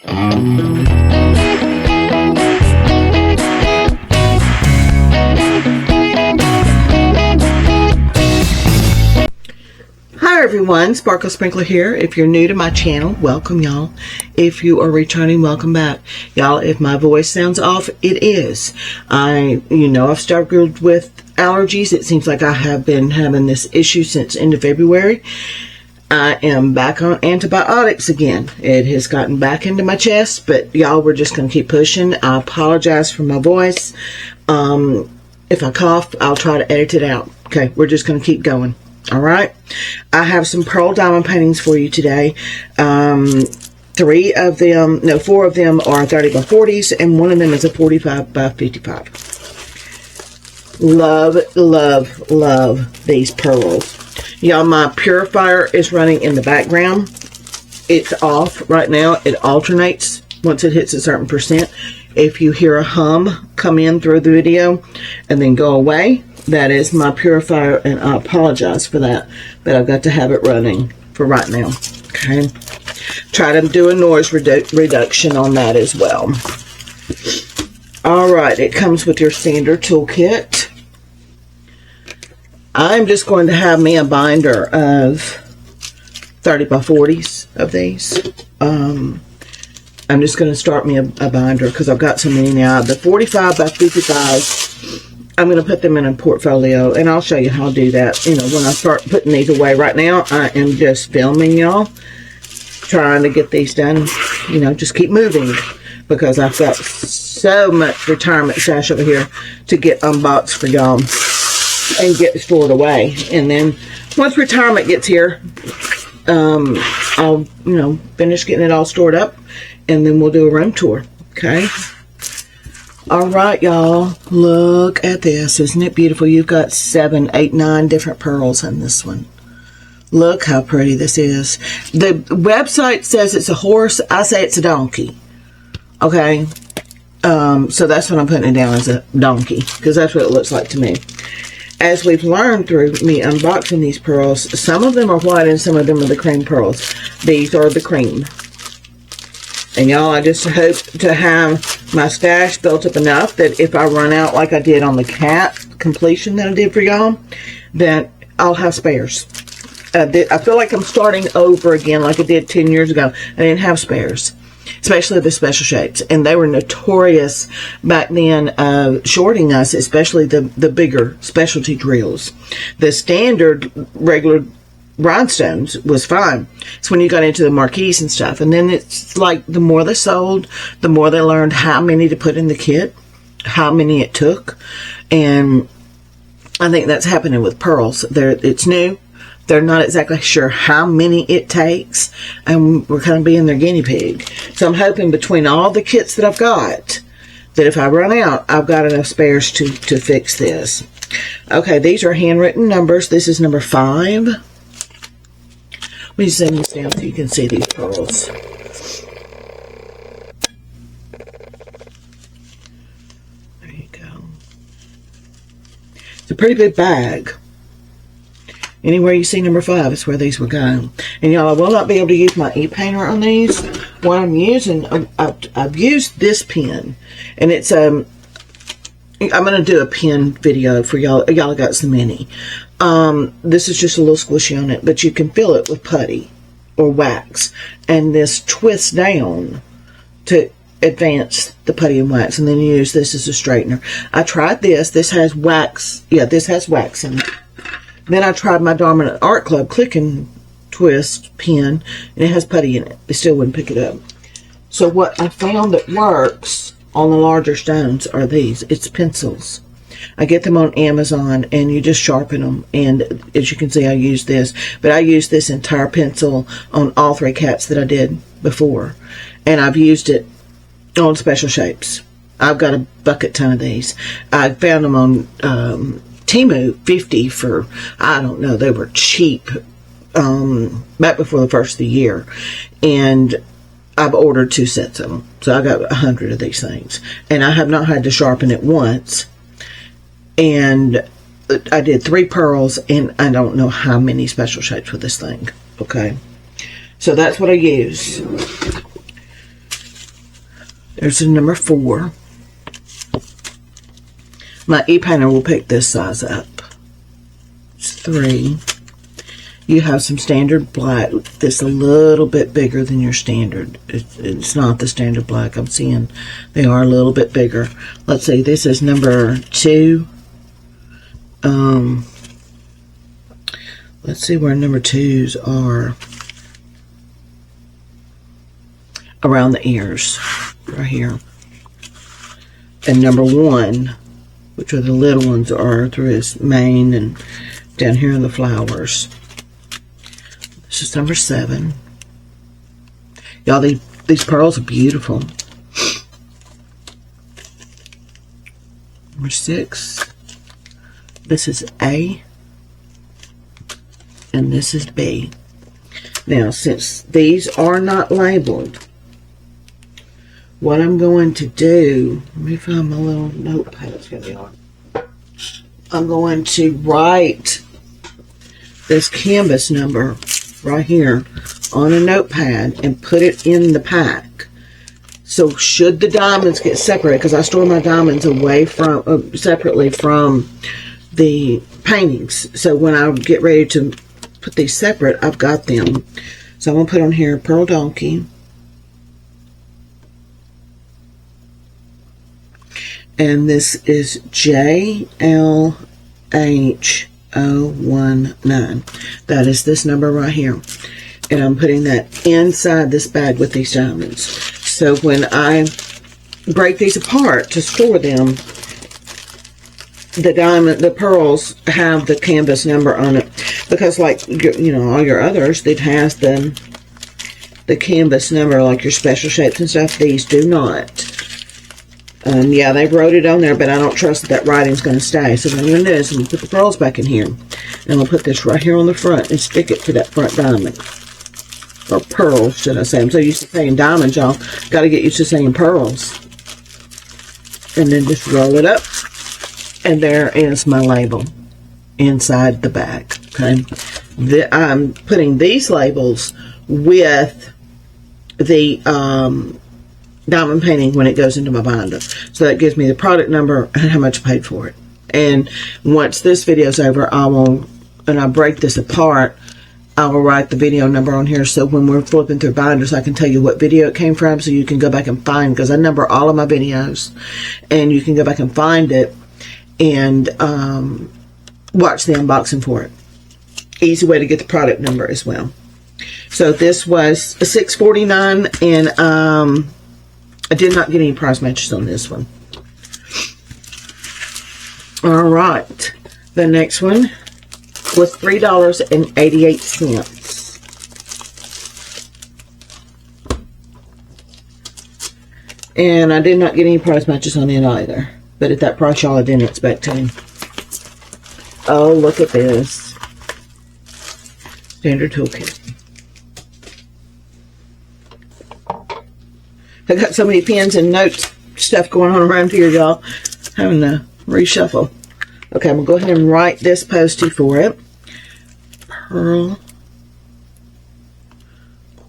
Hi everyone, Sparkle Sprinkler here. If you're new to my channel, welcome y'all. If you are returning, welcome back. Y'all, if my voice sounds off, it is. I've struggled with allergies. It seems like I have been having this issue since end of February. I am back on antibiotics again. It has gotten back into my chest, but y'all, we're just going to keep pushing. I apologize for my voice. If I cough, I'll try to edit it out. Okay, we're just going to keep going. All right, I have some pearl diamond paintings for you today. 4 of them are 30 by 40s, and one of them is a 45 by 55. Love, love, love these pearls. Y'all, my purifier is running in the background. It's off right now. It alternates once it hits a certain percent. If you hear a hum come in through the video and then go away, that is my purifier, and I apologize for that, but I've got to have it running for right now. Okay, try to do a noise reduction on that as well. All right, it comes with your standard toolkit. I'm just going to have me a binder of 30 by 40s of these. I'm just going to start me a binder because I've got so many now. The 45 by 55s, I'm going to put them in a portfolio, and I'll show you how to do that. When I start putting these away. Right now, I am just filming y'all, trying to get these done. Just keep moving because I've got so much retirement stash over here to get unboxed for y'all and get stored away. And then once retirement gets here, I'll finish getting it all stored up, and then we'll do a room tour. Okay. All right, y'all, look at this. Isn't it beautiful? You've got 7, 8, 9 different pearls in this one. Look how pretty this is. The website says it's a horse. I say it's a donkey. Okay, so that's what I'm putting it down as, a donkey, because that's what it looks like to me. As we've learned through me unboxing these pearls, some of them are white and some of them are the cream pearls. These are the cream. And y'all, I just hope to have my stash built up enough that if I run out like I did on the cat completion that I did for y'all, that I'll have spares. I feel like I'm starting over again like I did 10 years ago. I didn't have spares, especially the special shapes. And they were notorious back then shorting us, especially the bigger specialty drills. The standard regular rhinestones was fine. It's when you got into the marquise and stuff, and then it's like the more they sold, the more they learned how many to put in the kit, how many it took. And I think that's happening with pearls. It's new. They're not exactly sure how many it takes, and we're kind of being their guinea pig. So I'm hoping between all the kits that I've got, that if I run out, I've got enough spares to fix this. Okay, these are handwritten numbers. This is number 5. Let me zoom this down so you can see these pearls. There you go. It's a pretty big bag. Anywhere you see number 5 is where these will go. And y'all, I will not be able to use my e-painter on these. What I'm using, I've used this pen. And it's I'm going to do a pen video for y'all. Y'all got so many. This is just a little squishy on it, but you can fill it with putty or wax, and this twists down to advance the putty and wax, and then you use this as a straightener. I tried this. This has wax. Yeah, this has wax in it. Then I tried my Diamond Art Club Click and Twist pen, and it has putty in it. It still wouldn't pick it up. So what I found that works on the larger stones are these. It's pencils. I get them on Amazon, and you just sharpen them. And as you can see, I use this. But I used this entire pencil on all 3 cats that I did before. And I've used it on special shapes. I've got a bucket ton of these. I found them on Temu 50 for, I don't know, they were cheap back before the first of the year. And I've ordered 2 sets of them. So I got 100 of these things. And I have not had to sharpen it once. And I did 3 pearls, and I don't know how many special shapes with this thing. Okay. So that's what I use. There's a number 4. My e-painter will pick this size up. It's 3. You have some standard black that's a little bit bigger than your standard. It's not the standard black I'm seeing. They are a little bit bigger. Let's see, this is number 2. Let's see where number 2s are. Around the ears, right here. And number 1, which are the little ones, are through his mane and down here in the flowers. This is number 7. Y'all, these pearls are beautiful. Number 6. This is A. And this is B. Now, since these are not labeled, what I'm going to do, let me find my little notepad it's going to be on. I'm going to write this canvas number right here on a notepad and put it in the pack. So should the diamonds get separated, because I store my diamonds away from, separately from the paintings. So when I get ready to put these separate, I've got them. So I'm going to put on here Pearl Donkey. And this is JLH019. That is this number right here. And I'm putting that inside this bag with these diamonds. So when I break these apart to store them, the pearls have the canvas number on it. Because like, you know, all your others, it has the canvas number, like your special shapes and stuff. These do not. Yeah, they wrote it on there, but I don't trust that writing's going to stay. So what I'm going to do is I'm going to put the pearls back in here. And I'm going to put this right here on the front and stick it to that front diamond. Or pearls, should I say. I'm so used to saying diamonds, y'all. Got to get used to saying pearls. And then just roll it up. And there is my label inside the bag. Okay. I'm putting these labels with the diamond painting when it goes into my binder. So that gives me the product number and how much I paid for it. And once this video is over, and I break this apart, I will write the video number on here, so when we're flipping through binders, I can tell you what video it came from, so you can go back and find, because I number all of my videos, and you can go back and find it and watch the unboxing for it. Easy way to get the product number as well. So this was $6.49, and I did not get any price matches on this one. All right, the next one was $3.88. And I did not get any price matches on it either. But at that price, y'all, I didn't expect to. Oh, look at this. Standard toolkit. I got so many pens and notes stuff going on around here, y'all. Having to reshuffle. Okay, I'm going to go ahead and write this postie for it. Pearl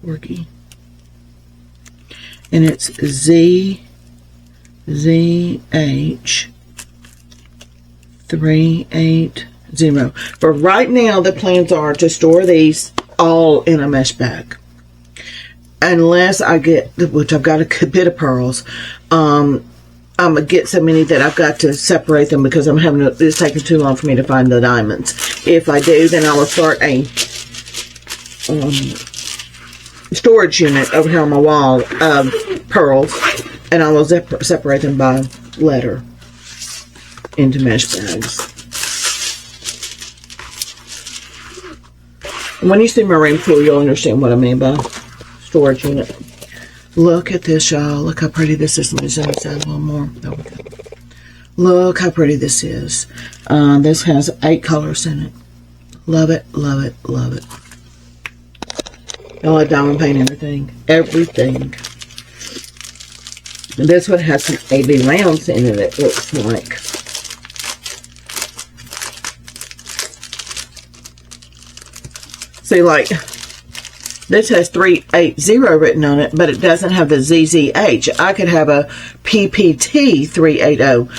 Corgi. And it's ZZH380. For right now, the plans are to store these all in a mesh bag. Unless I get, which I've got a good bit of pearls, I'm going to get so many that I've got to separate them because it's taking too long for me to find the diamonds. If I do, then I will start a storage unit over here on my wall of pearls, and I will separate them by letter into mesh bags. And when you see my ring tool, you'll understand what I mean by storage unit. Look at this, y'all. Look how pretty this is. Let me zoom this out a little more. There we go. Look how pretty this is. This has 8 colors in it. Love it, love it, love it. Y'all, I diamond paint everything. Everything. And this one has some AB rounds in it, it looks like. See, like, This has 380 written on it, but it doesn't have the ZZH. I could have a PPT 380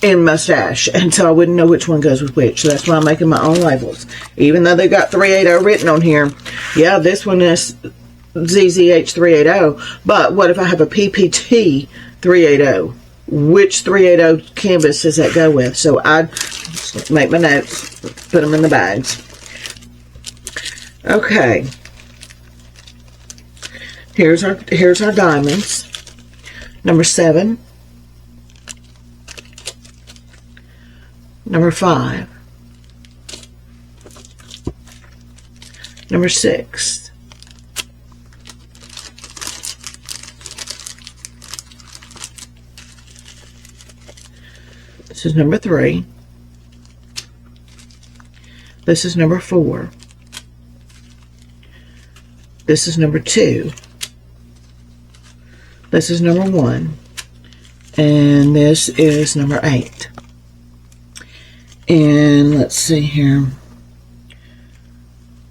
in mustache, and so I wouldn't know which one goes with which. So that's why I'm making my own labels. Even though they got 380 written on here, yeah, this one is ZZH 380, but what if I have a PPT 380? Which 380 canvas does that go with? So I make my notes, put them in the bags. Okay. Here's our diamonds. Number 7. Number 5. Number 6. This is number 3. This is number 4. This is number 2. This is number 1. And this is number 8. And let's see here.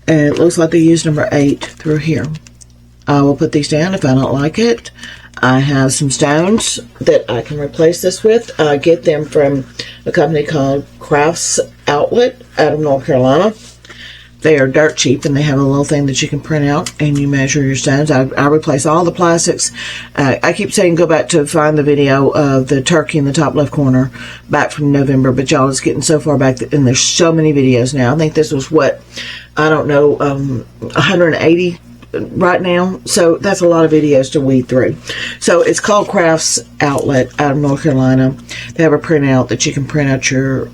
And it looks like they used number 8 through here. I will put these down if I don't like it. I have some stones that I can replace this with. I get them from a company called Crafts Outlet out of North Carolina. They are dirt cheap, and they have a little thing that you can print out, and you measure your stones. I replace all the plastics. I keep saying go back to find the video of the turkey in the top left corner back from November, but y'all, it's getting so far back, and there's so many videos now. I think this was, what, I don't know, 180 right now. So that's a lot of videos to weed through. So it's called Crafts Outlet out of North Carolina. They have a printout that you can print out your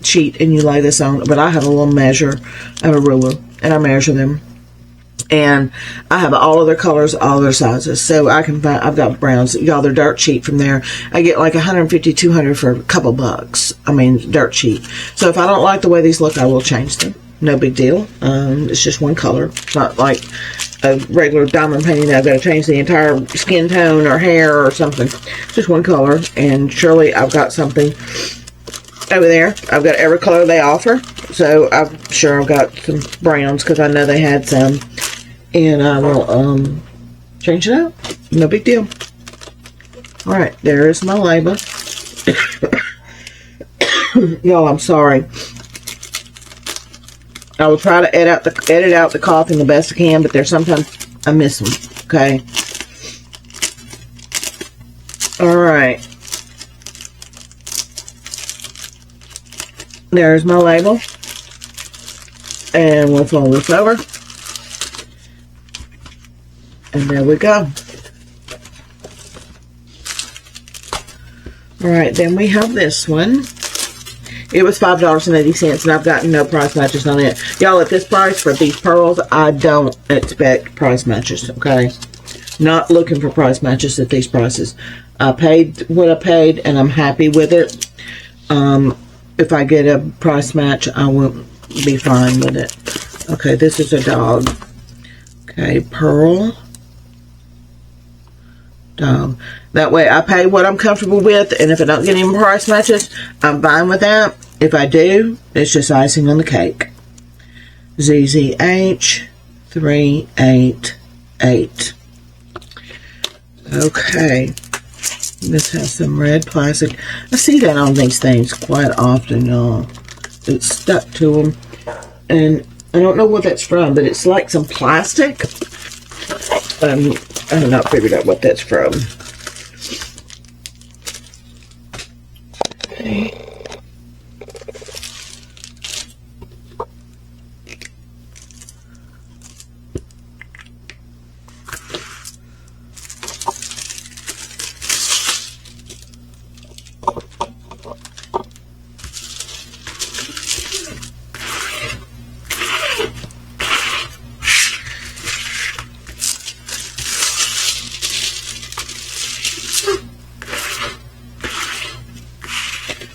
sheet and you lay this on, but I have a little measure. I have a ruler and I measure them, and I have all of their colors, all of their sizes, so I can find. I've got browns, y'all. They're dirt cheap from there. I get like 150, 200 for a couple bucks. I mean, dirt cheap. So if I don't like the way these look, I will change them. No big deal. It's just one color. It's not like a regular diamond painting that I've got to change the entire skin tone or hair or something. It's just one color, and surely I've got something over there. I've got every color they offer, so I'm sure I've got some browns because I know they had some, and I will change it up. No big deal. All right, there is my label. Y'all, I'm sorry. I will try to edit out the coughing the best I can, but there's sometimes I miss them. Okay. All right. There's my label, and we'll fold this over, and there we go. All right, then we have this one. It was $5.80, and I've gotten no price matches on it. Y'all, at this price for these pearls, I don't expect price matches, okay? Not looking for price matches at these prices. I paid what I paid, and I'm happy with it. If I get a price match, I won't be fine with it. Okay, this is a dog. Okay, pearl. Dog. That way I pay what I'm comfortable with, and if I don't get any price matches, I'm fine with that. If I do, it's just icing on the cake. ZZH 388. Okay. This has some red plastic. I see that on these things quite often, y'all. It's stuck to them. And I don't know what that's from, but it's like some plastic. I have not figured out what that's from. Okay.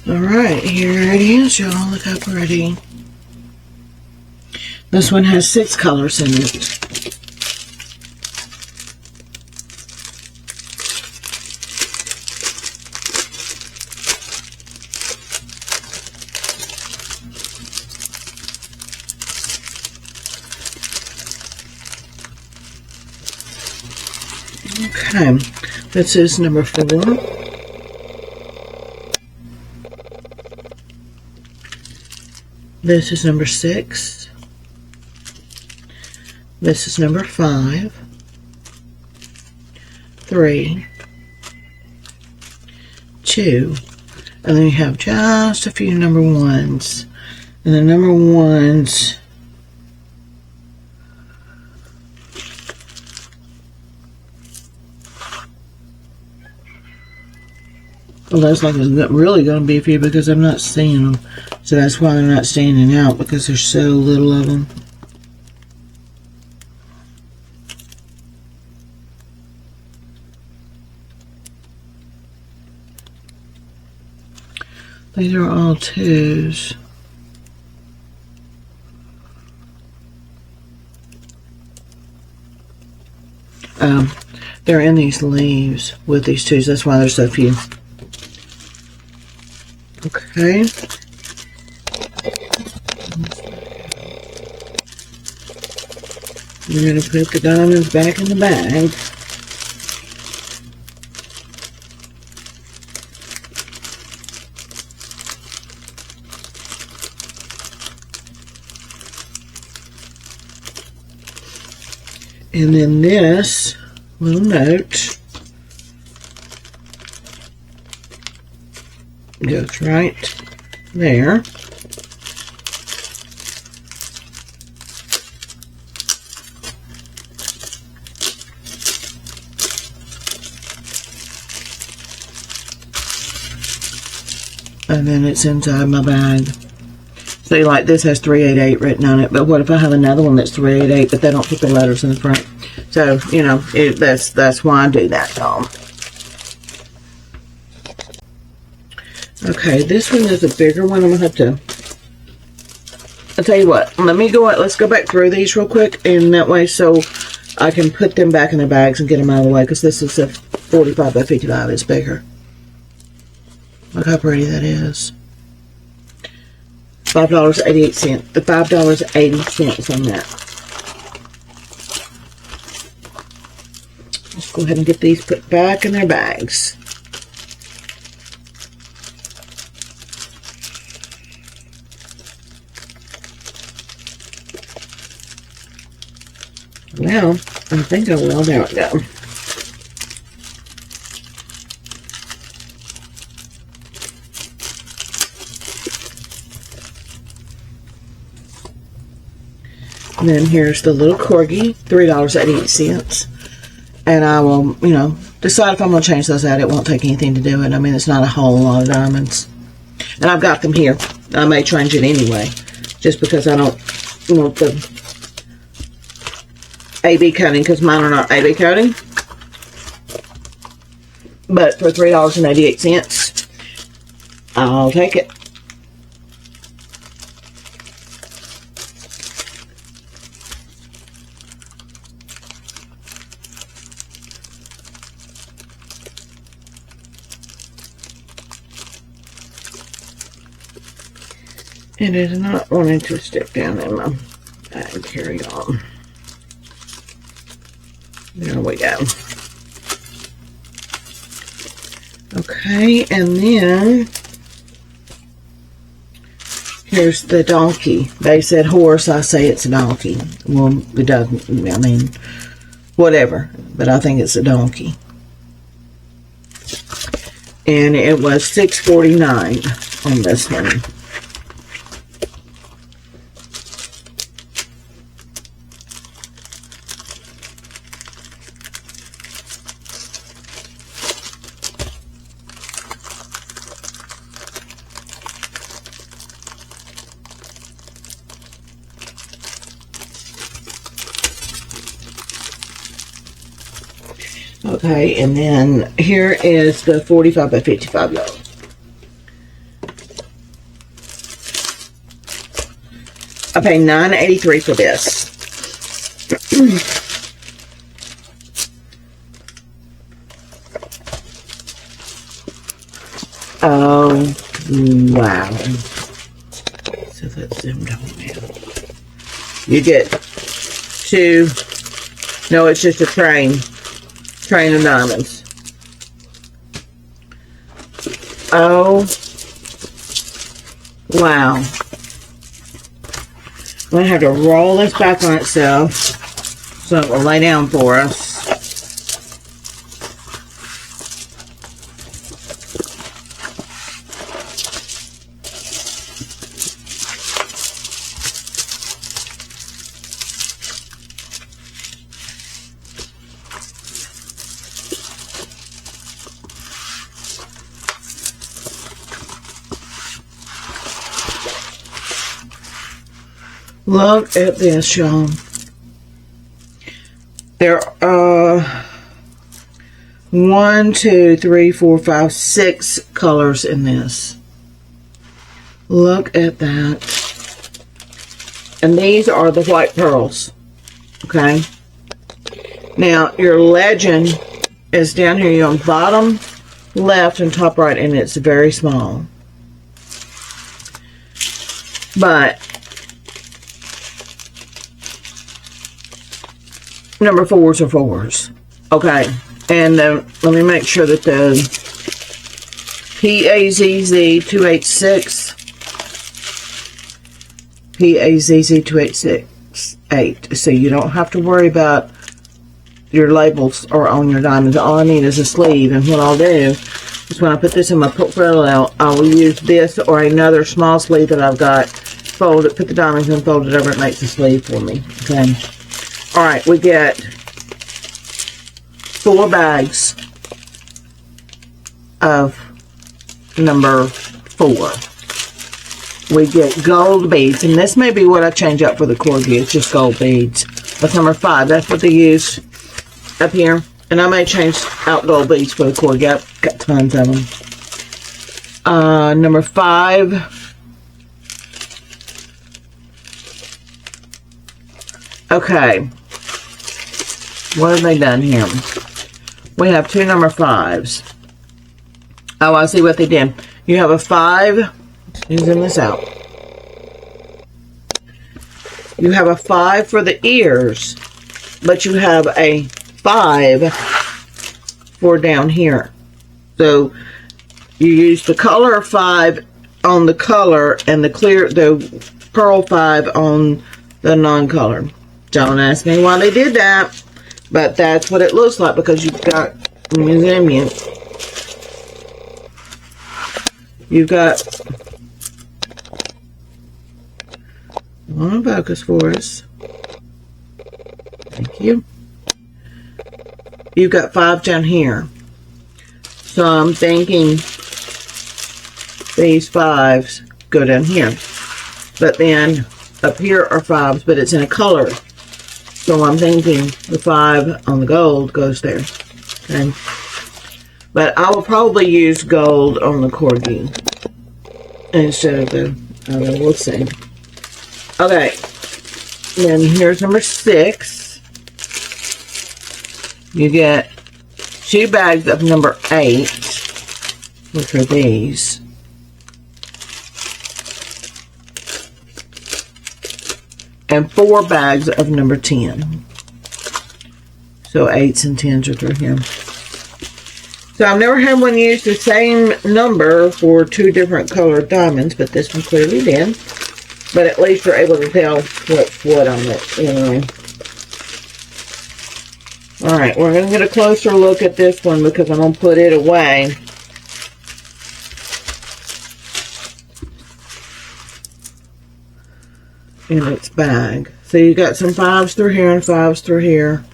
Alright, here it is, y'all. Look how pretty. This one has 6 colors in it. Okay, this is number 4. This is number 6. This is number 5. 3. 2. And then you have just a few number 1s. And the number 1s, well, that's like really going to be a few because I'm not seeing them. So that's why they're not standing out, because there's so little of them. These are all 2s. They're in these leaves with these 2s. That's why there's so few. Okay. We're going to put the diamonds back in the bag. And then this little note goes right there. And then it's inside my bag. See, like this has 388 written on it, but what if I have another one that's 388, but they don't put the letters in the front? So, you know, that's why I do that, y'all. Okay, this one is a bigger one. I'm going to have to, I'll tell you what, let's go back through these real quick, and that way so I can put them back in their bags and get them out of the way, because this is a 45 by 55. It's bigger. Look how pretty that is. $5.88. The $5.80 on that. Let's go ahead and get these put back in their bags. Well, I think I will. There we go. And then here's the little corgi, $3.88. And I will, you know, decide if I'm going to change those out. It won't take anything to do it. I mean, it's not a whole lot of diamonds. And I've got them here. I may change it anyway, just because I don't want the AB coating, because mine are not AB coating. But for $3.88, I'll take it. It is not wanting to stick down in my bag. Carry on. There we go. Okay, and then here's the donkey. They said horse, I say it's a donkey. Well, it doesn't, I mean, whatever. But I think it's a donkey. And it was $6.49 on this one. Okay, and then here is the 45 by 55 yellow. I paid $9.83 for this. Oh, wow. So that's zoomed on now. You get two, no, it's just a train. train of diamonds. Oh, wow. I'm going to have to roll this back on itself so it will lay down for us. Look at this, y'all. There are 1, 2, 3, 4, 5, 6 colors in this. Look at that. And these are the white pearls. Okay. Now, your legend is down here on bottom left and top right, and it's very small. But number 4s are 4s. Okay. And let me make sure that the PAZZ286, PAZZ2868. So you don't have to worry about your labels or on your diamonds. All I need is a sleeve. And what I'll do is when I put this in my portfolio, I will use this or another small sleeve that I've got. Fold it, put the diamonds in, fold it over, it makes a sleeve for me. Okay. Alright, we get 4 bags of number 4. We get gold beads, and this may be what I change up for the corgi. It's just gold beads. That's number 5. That's what they use up here. And I may change out gold beads for the corgi. I've got tons of them. Number 5. Okay. What have they done here? We have 2 number 5s. Oh, I see what they did. You have a 5. Zoom this out. You have a 5 for the ears, but you have a 5 for down here. So you use the color 5 on the color and the pearl 5 on the non-color. Don't ask me why they did that. But that's what it looks like because you've got, let me zoom in. You've got, one focus for us. Thank you. You've got 5 down here. So I'm thinking these 5s go down here. But then up here are 5s, but it's in a color. So I'm thinking the 5 on the gold goes there. Okay. But I will probably use gold on the corgi instead of the other. We'll see. Okay. Then here's number 6. You get 2 bags of number 8, which are these. And 4 bags of number 10. So 8s and 10s are through here. So I've never had one use the same number for 2 different colored diamonds, but this one clearly did. But at least you're able to tell what's what on it, anyway. Alright, we're going to get a closer look at this one because I'm going to put it away. In its bag. So you got some 5s through here and 5s through here.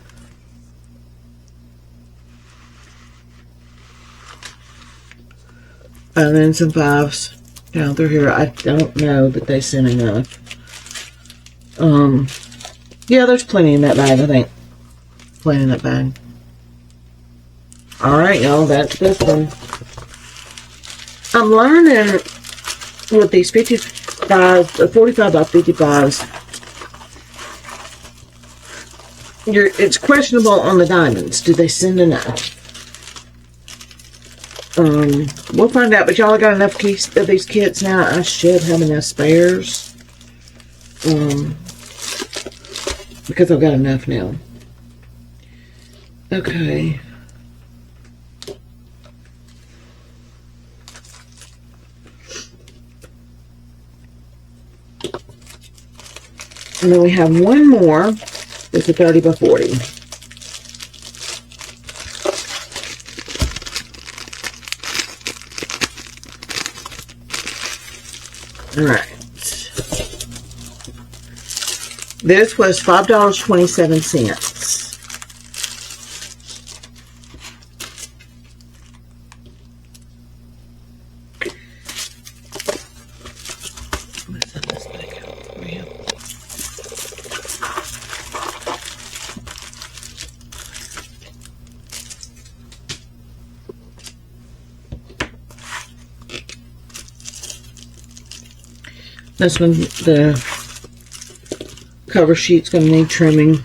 And then some 5s down through here. I don't know that they sent enough. Yeah, there's plenty in that bag, I think. Plenty in that bag. Alright, y'all, that's this one. I'm learning with these 45 by 55s. It's questionable on the diamonds. Do they send enough? We'll find out, but y'all got enough of these kits now. I should have enough spares. Because I've got enough now. Okay. And then we have one more. It's a 30 by 40. All right. This was $5.27. This one, the cover sheet's going to need trimming.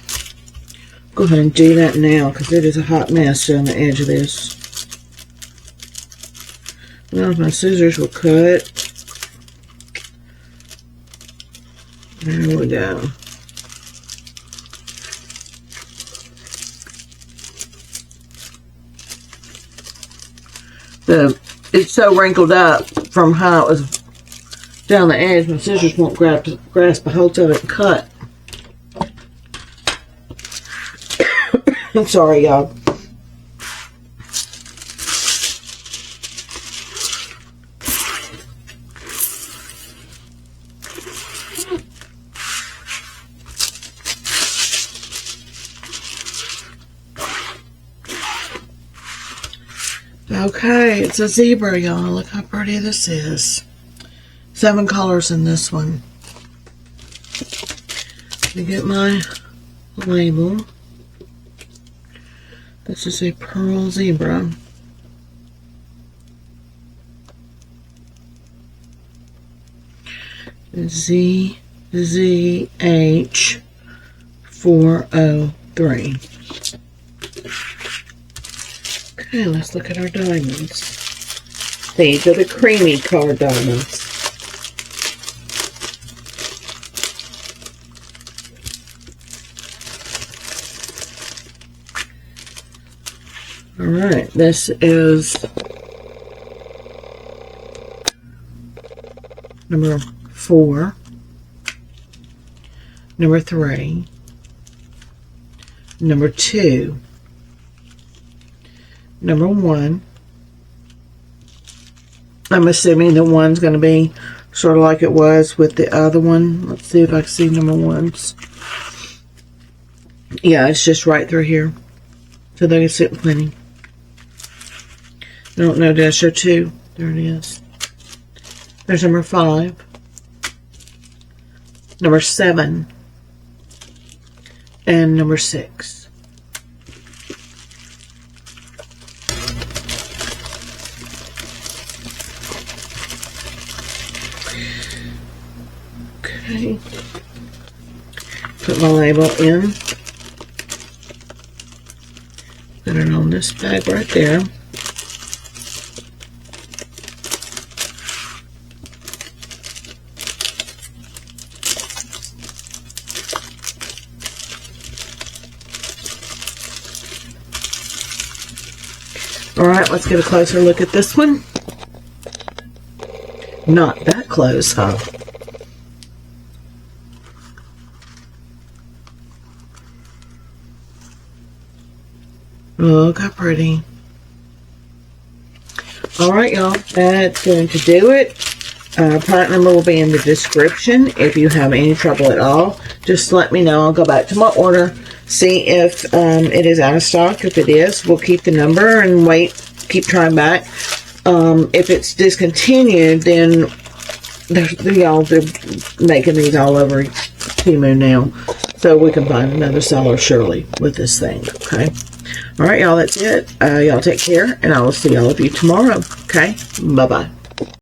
Go ahead and do that now because it is a hot mess on the edge of this. Well, my scissors will cut. There we go. It's so wrinkled up from how it was down the edge, my scissors won't grasp a hold of it and cut. I'm sorry, y'all. Okay, it's a zebra, y'all. Look how pretty this is. 7 colors in this one. Let me get my label. This is a pearl zebra. ZZH403. Okay, let's look at our diamonds. These are the creamy colored diamonds. Alright, this is number 4, number 3, number 2, number 1. I'm assuming the one's going to be sort of like it was with the other one. Let's see if I can see number 1s. Yeah, it's just right through here. So they can sit plenty. I don't know, did I show 2? There it is. There's number 5. Number 7. And number 6. Okay. Put my label in. Put it on this bag right there. Alright, let's get a closer look at this one. Not that close, huh? Look how pretty. Alright, y'all, that's going to do it. Product number will be in the description. If you have any trouble at all, just let me know. I'll go back to my order, see if it is out of stock. If it is, we'll keep the number and wait, keep trying back. If it's discontinued, then y'all, they're making these all over Temu now. So we can find another seller surely with this thing, okay? Alright, y'all, that's it. Y'all take care, and I will see all of you tomorrow, okay? Bye-bye.